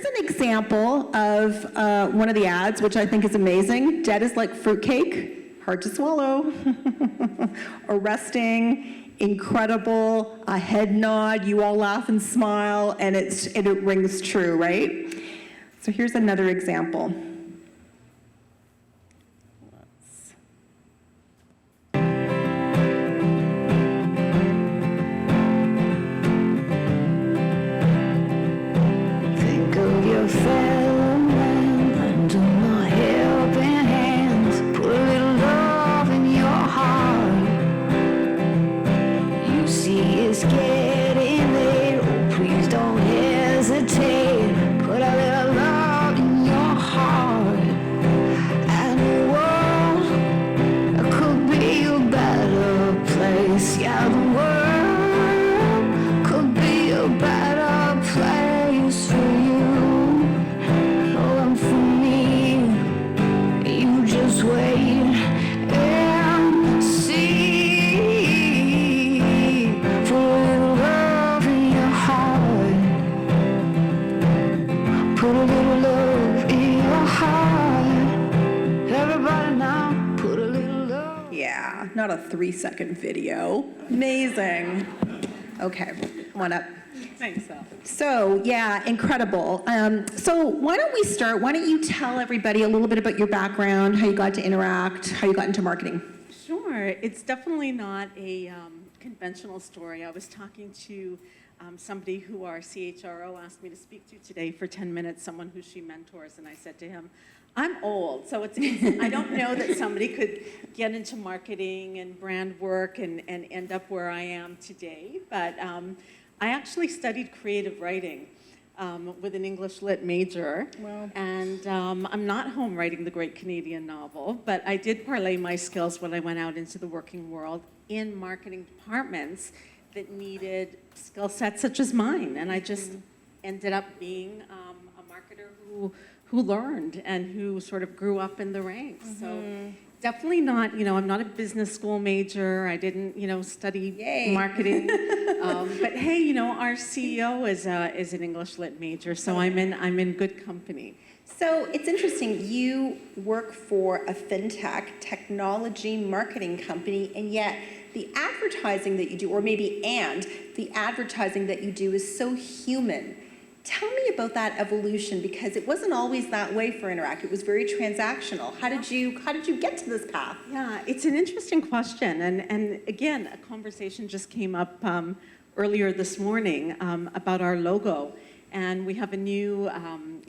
an example of one of the ads, which I think is amazing. Dead is like fruitcake, hard to swallow. Arresting, incredible, a head nod, you all laugh and smile, and it rings true, right? So here's another example. Think of your fellow man, lend my helping hands, put a little love in your heart. You see it's getting late, oh please don't hesitate, put a little love in your heart. And the world could be a better place, yeah, the world could be a better place for you. Oh, and for me, you just wait and see. For a little love in your heart, put a little love in your heart. Everybody now, put a little love. Yeah, not a 3-second video. Amazing. Okay, come on up. Thanks, Al. So, yeah, incredible. So why don't we start? Why don't you tell everybody a little bit about your background, how you got to Interact, how you got into marketing? Sure. It's definitely not a conventional story. I was talking to somebody who our CHRO asked me to speak to today for 10 minutes, someone who she mentors, and I said to him, I'm old, so I don't know that somebody could get into marketing and brand work and end up where I am today, but I actually studied creative writing with an English Lit major. Wow. And I'm not home writing the great Canadian novel, but I did parlay my skills when I went out into the working world in marketing departments that needed skill sets such as mine. And I just ended up being a marketer who learned and who sort of grew up in the ranks. So definitely not, I'm not a business school major. I didn't, study marketing. But hey, our CEO is an English Lit major, so I'm in good company. So it's interesting, you work for a fintech technology marketing company, and yet the advertising that you do, or maybe the advertising that you do is so human. Tell me about that evolution, because it wasn't always that way for Interac. It was very transactional. How did you get to this path? Yeah, it's an interesting question, and again, a conversation just came up earlier this morning about our logo, and we have a new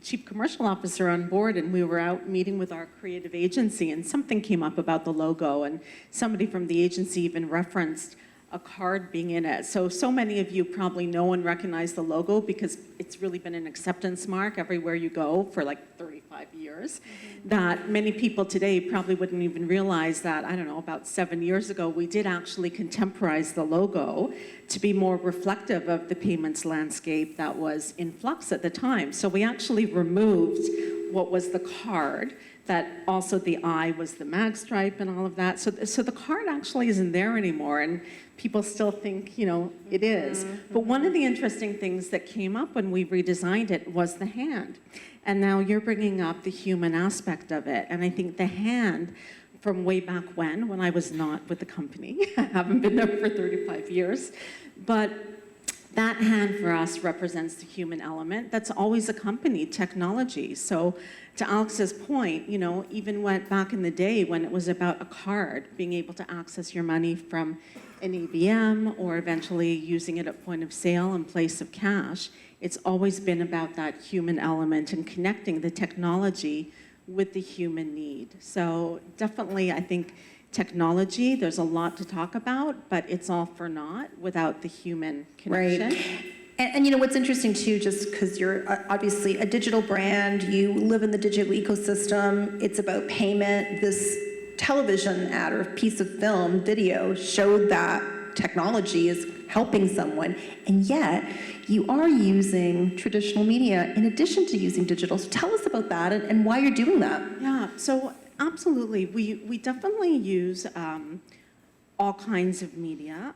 chief commercial officer on board, and we were out meeting with our creative agency, and something came up about the logo, and somebody from the agency even referenced a card being in it. So many of you probably know and recognize the logo because it's really been an acceptance mark everywhere you go for like 35 years, that many people today probably wouldn't even realize that, I don't know, about 7 years ago, we did actually contemporize the logo to be more reflective of the payments landscape that was in flux at the time. So we actually removed what was the card, that also the eye was the mag stripe and all of that. So the card actually isn't there anymore, and people still think, it is. But one of the interesting things that came up when we redesigned it was the hand. And now you're bringing up the human aspect of it. And I think the hand, from way back when I was not with the company, I haven't been there for 35 years, but that hand for us represents the human element that's always accompanied technology. So to Alex's point, even went back in the day when it was about a card, being able to access your money from an ABM or eventually using it at point of sale in place of cash, it's always been about that human element and connecting the technology with the human need. So definitely, I think technology, there's a lot to talk about, but it's all for naught without the human connection. Right. And what's interesting too, just because you're obviously a digital brand, you live in the digital ecosystem, it's about payment. This television ad or piece of film, video, showed that technology is helping someone, and yet you are using traditional media in addition to using digital. So tell us about that and why you're doing that. Yeah, so absolutely. We definitely use all kinds of media.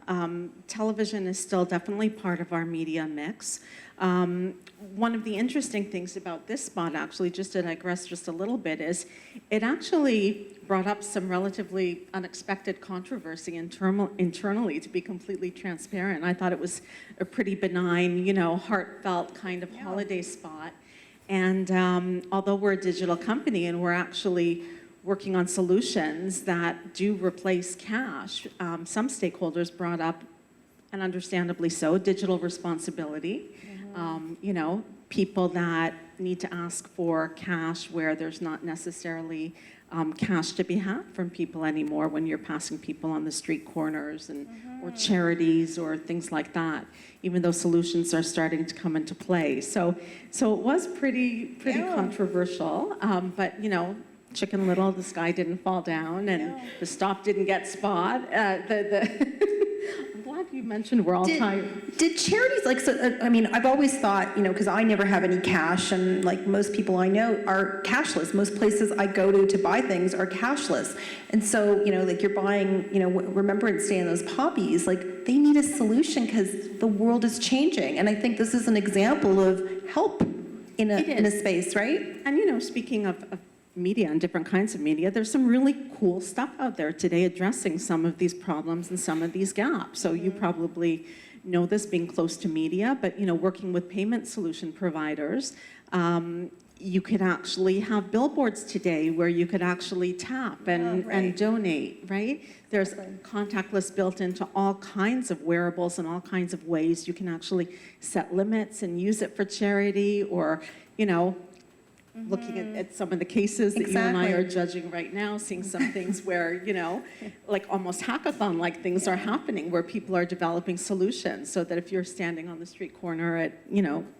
Television is still definitely part of our media mix. One of the interesting things about this spot, actually, just to digress just a little bit, is it actually brought up some relatively unexpected controversy internally, to be completely transparent. I thought it was a pretty benign, heartfelt kind of holiday spot. And although we're a digital company and we're actually working on solutions that do replace cash, some stakeholders brought up, and understandably so, digital responsibility. People that need to ask for cash where there's not necessarily cash to be had from people anymore when you're passing people on the street corners and or charities or things like that, even though solutions are starting to come into play. So it was pretty controversial, but Chicken Little, the sky didn't fall down, and the stop didn't get spot. I'm glad you mentioned we're all tired. Did charities, I've always thought, because I never have any cash, and like most people I know are cashless. Most places I go to buy things are cashless. And so, you're buying, Remembrance Day and those poppies, they need a solution because the world is changing. And I think this is an example of help in a space, right? And, speaking of media and different kinds of media, there's some really cool stuff out there today addressing some of these problems and some of these gaps. So you probably know this being close to media, but working with payment solution providers, you could actually have billboards today where you could actually tap and donate, right? There's contactless built into all kinds of wearables and all kinds of ways you can actually set limits and use it for charity, or looking at some of the cases that you and I are judging right now, seeing some things where, almost hackathon-like things are happening where people are developing solutions so that if you're standing on the street corner at,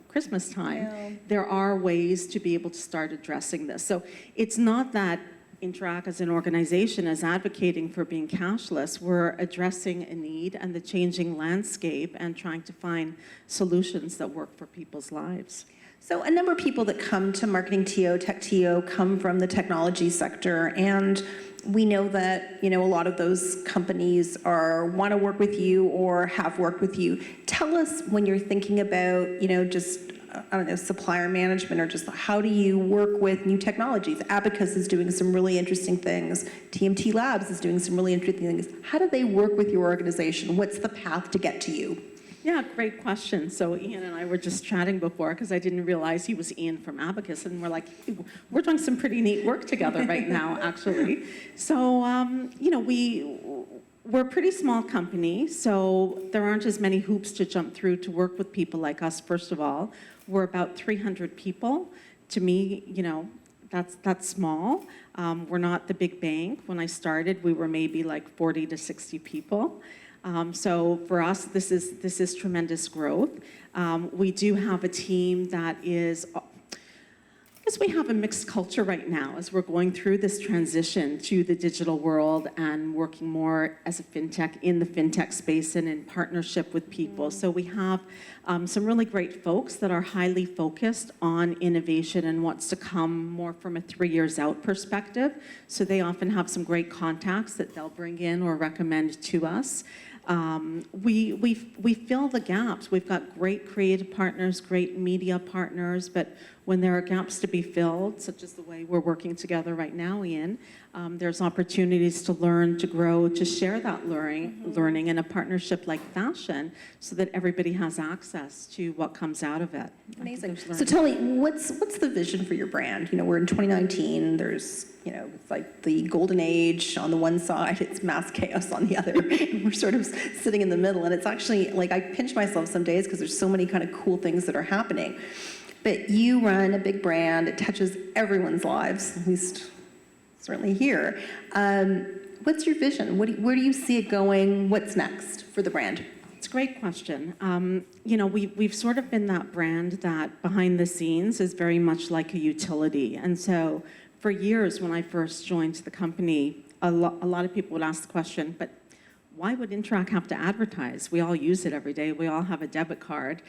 Christmas time, there are ways to be able to start addressing this. So it's not that Interac as an organization is advocating for being cashless. We're addressing a need and the changing landscape and trying to find solutions that work for people's lives. So a number of people that come to MarketingTO, TechTO, come from the technology sector, and we know that a lot of those companies want to work with you or have worked with you. Tell us, when you're thinking about supplier management, or just how do you work with new technologies? Abacus is doing some really interesting things. TMT Labs is doing some really interesting things. How do they work with your organization? What's the path to get to you? Yeah, great question. So Ian and I were just chatting before, because I didn't realize he was Ian from Abacus, and we're like, hey, we're doing some pretty neat work together right now, actually. So, we're a pretty small company, so there aren't as many hoops to jump through to work with people like us, first of all. We're about 300 people. To me, that's small. We're not the big bank. When I started, we were maybe 40 to 60 people. So for us, this is tremendous growth. We do have a team that is, I guess we have a mixed culture right now as we're going through this transition to the digital world and working more as a fintech in the fintech space and in partnership with people. So we have some really great folks that are highly focused on innovation and what's to come more from a 3 years out perspective. So they often have some great contacts that they'll bring in or recommend to us. We fill the gaps. We've got great creative partners, great media partners, but when there are gaps to be filled, such as the way we're working together right now, Ian, there's opportunities to learn, to grow, to share that learning in a partnership like fashion, so that everybody has access to what comes out of it. Amazing. So tell me, what's the vision for your brand? We're in 2019. There's it's like the golden age on the one side, it's mass chaos on the other. And we're sort of sitting in the middle, and it's actually I pinch myself some days because there's so many kind of cool things that are happening. But you run a big brand. It touches everyone's lives, at least certainly here. What's your vision? Where do you see it going? What's next for the brand? It's a great question. We've sort of been that brand that behind the scenes is very much like a utility. And so for years, when I first joined the company, a lot of people would ask the question, but why would Interac have to advertise? We all use it every day. We all have a debit card.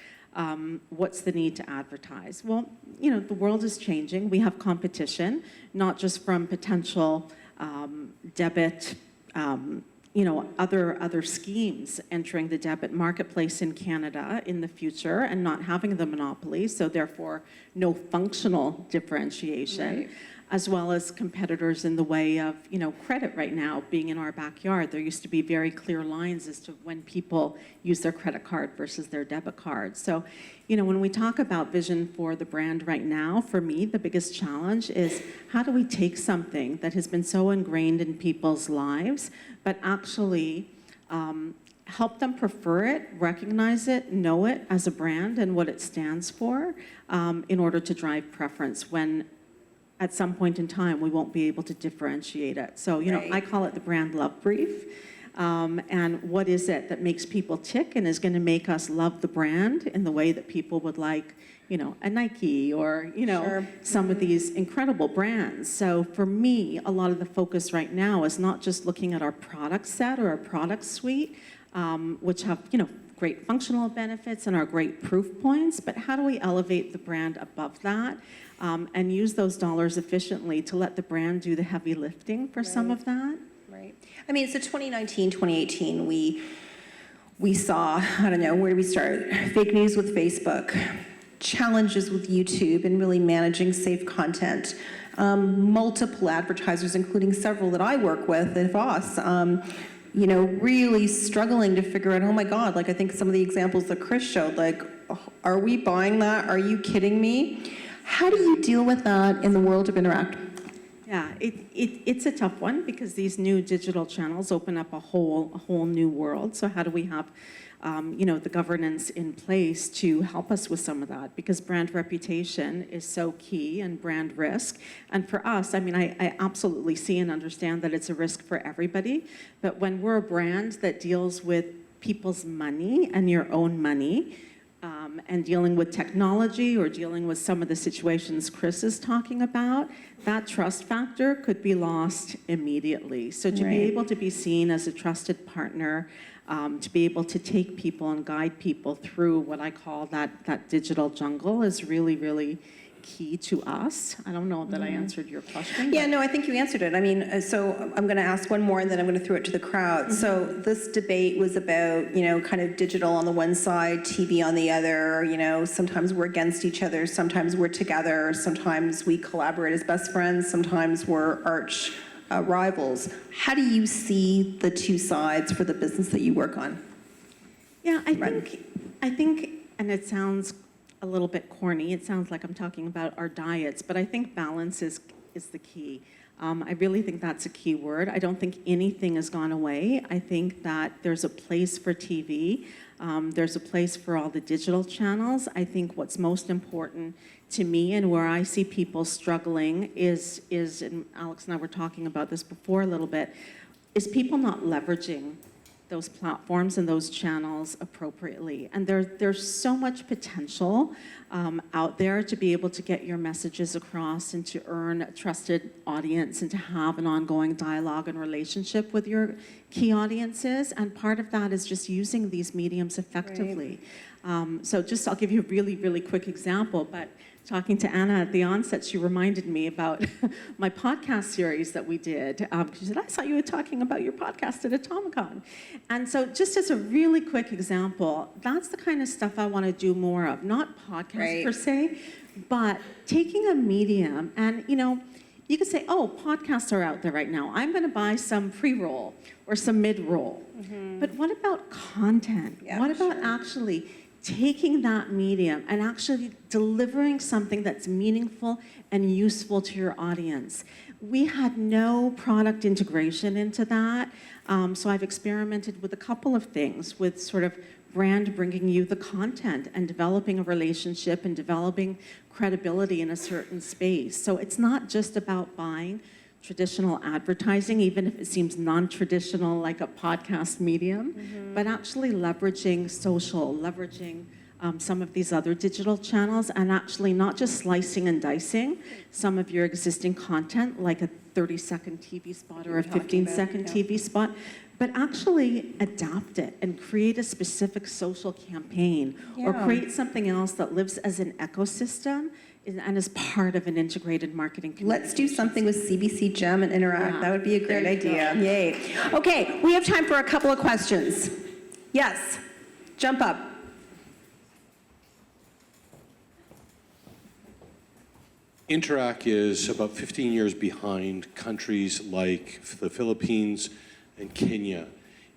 What's the need to advertise? Well, the world is changing. We have competition, not just from potential debit other schemes entering the debit marketplace in Canada in the future and not having the monopoly, so therefore no functional differentiation. Right. As well as competitors in the way of, credit right now being in our backyard. There used to be very clear lines as to when people use their credit card versus their debit card. So, when we talk about vision for the brand right now, for me, the biggest challenge is how do we take something that has been so ingrained in people's lives, but actually help them prefer it, recognize it, know it as a brand and what it stands for in order to drive preference when at some point in time, we won't be able to differentiate it. So, Right. I call it the brand love brief. And what is it that makes people tick and is going to make us love the brand in the way that people would like, a Nike or, Sure. some of these incredible brands. So for me, a lot of the focus right now is not just looking at our product set or our product suite, which have, great functional benefits and are great proof points, but how do we elevate the brand above that and use those dollars efficiently to let the brand do the heavy lifting for some of that? Right. I mean, so 2019, 2018, we saw, I don't know, where do we start? Fake news with Facebook, challenges with YouTube and really managing safe content. Multiple advertisers, including several that I work with at Voss, really struggling to figure out, oh my God, like I think some of the examples that Chris showed, like, are we buying that? Are you kidding me? How do you deal with that in the world of Interac? Yeah, it's a tough one because these new digital channels open up a whole new world. So how do we have, the governance in place to help us with some of that? Because brand reputation is so key and brand risk. And for us, I absolutely see and understand that it's a risk for everybody. But when we're a brand that deals with people's money and your own money, and dealing with technology or dealing with some of the situations Chris is talking about, that trust factor could be lost immediately. So to be Right. able to be seen as a trusted partner, to be able to take people and guide people through what I call that digital jungle is really, really key to us. I don't know that I answered your question. Yeah, but- no, I think you answered it. I mean, so I'm going to ask one more and then I'm going to throw it to the crowd. So this debate was about, kind of digital on the one side, TV on the other. Sometimes we're against each other, sometimes we're together, sometimes we collaborate as best friends, sometimes we're arch rivals. How do you see the two sides for the business that you work on? Yeah, Right. I think, and it sounds a little bit corny. It sounds like I'm talking about our diets, but I think balance is the key. I really think that's a key word. I don't think anything has gone away. I think that there's a place for TV. There's a place for all the digital channels. I think what's most important to me and where I see people struggling is, and Alex and I were talking about this before a little bit, is people not leveraging those platforms and those channels appropriately. And there's so much potential out there to be able to get your messages across and to earn a trusted audience and to have an ongoing dialogue and relationship with your key audiences. And part of that is just using these mediums effectively. So I'll give you a really, really quick example, but talking to Anna at the onset, she reminded me about my podcast series that we did. She said, I saw you were talking about your podcast at Atomicon. And so just as a really quick example, that's the kind of stuff I want to do more of. Not podcasts per se, but taking a medium and, you could say, oh, podcasts are out there right now. I'm going to buy some pre-roll or some mid-roll. But what about content? Yeah, what about sure. actually taking that medium and actually delivering something that's meaningful and useful to your audience? We had no product integration into that. So I've experimented with a couple of things with sort of brand bringing you the content and developing a relationship and developing credibility in a certain space. So it's not just about buying traditional advertising, even if it seems non-traditional like a podcast medium, but actually leveraging social, leveraging some of these other digital channels, and actually not just slicing and dicing some of your existing content, like a 30-second TV spot or a 15-second TV spot, but actually adapt it and create a specific social campaign or create something else that lives as an ecosystem and is part of an integrated marketing community. Let's do something with CBC Gem and Interac. Yeah. That would be a great idea. Yay. Okay, we have time for a couple of questions. Yes, jump up. Interac is about 15 years behind countries like the Philippines and Kenya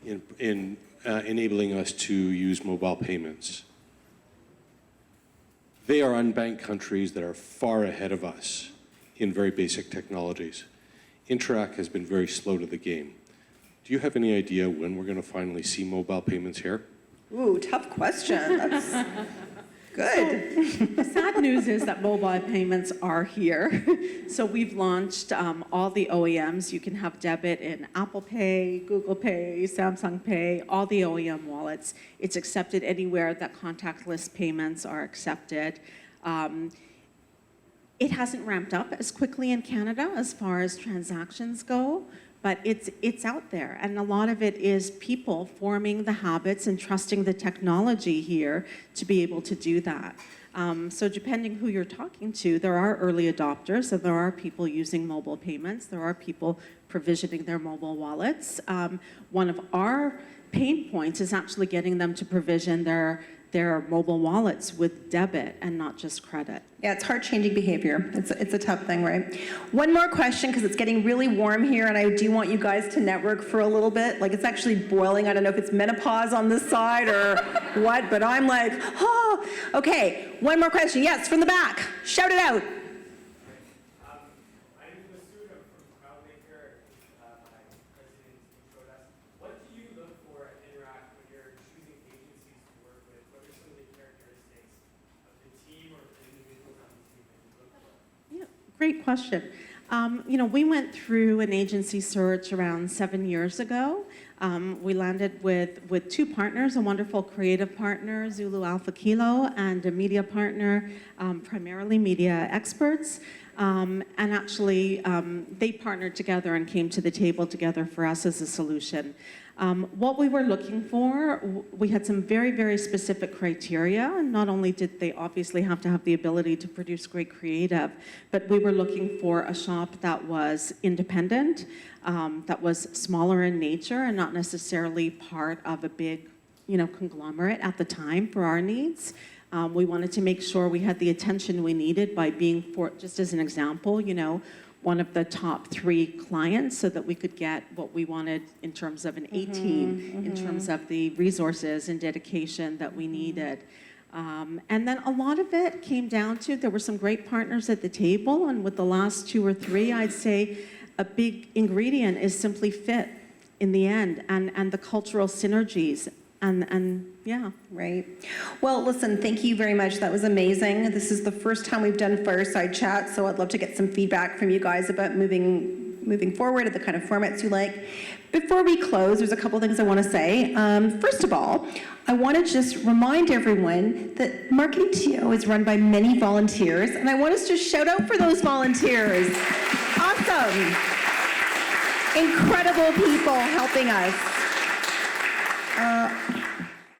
in enabling us to use mobile payments. They are unbanked countries that are far ahead of us in very basic technologies. Interac has been very slow to the game. Do you have any idea when we're going to finally see mobile payments here? Ooh, tough question. That's good. The sad news is that mobile payments are here. So we've launched all the OEMs. You can have debit in Apple Pay, Google Pay, Samsung Pay, all the OEM wallets. It's accepted anywhere that contactless payments are accepted. It hasn't ramped up as quickly in Canada as far as transactions go, but it's out there. And a lot of it is people forming the habits and trusting the technology here to be able to do that. So depending who you're talking to, there are early adopters, and there are people using mobile payments. There are people provisioning their mobile wallets. One of our pain points is actually getting them to provision their mobile wallets with debit and not just credit. Yeah, it's hard changing behavior. It's a tough thing, right? One more question, because it's getting really warm here, and I do want you guys to network for a little bit. Like, it's actually boiling. I don't know if it's menopause on this side or what, but I'm like, oh. Okay, one more question. Yes, from the back. Shout it out. Great question. We went through an agency search around 7 years ago. We landed with two partners, a wonderful creative partner, Zulu Alpha Kilo, and a media partner, primarily media experts. And actually, they partnered together and came to the table together for us as a solution. What we were looking for, we had some very, very specific criteria. And not only did they obviously have to have the ability to produce great creative, but we were looking for a shop that was independent, that was smaller in nature and not necessarily part of a big, conglomerate at the time for our needs. We wanted to make sure we had the attention we needed by being, just as an example, one of the top 3 clients so that we could get what we wanted in terms of an A-team, in terms of the resources and dedication that we needed. And then a lot of it came down to, there were some great partners at the table, and with the last 2 or 3, I'd say a big ingredient is simply fit in the end, and the cultural synergies. And yeah. Right. Well, listen, thank you very much. That was amazing. This is the first time we've done fireside chat, so I'd love to get some feedback from you guys about moving forward and the kind of formats you like. Before we close, there's a couple things I want to say. First of all, I want to just remind everyone that MarketingTO is run by many volunteers, and I want us to shout out for those volunteers. Awesome. Incredible people helping us.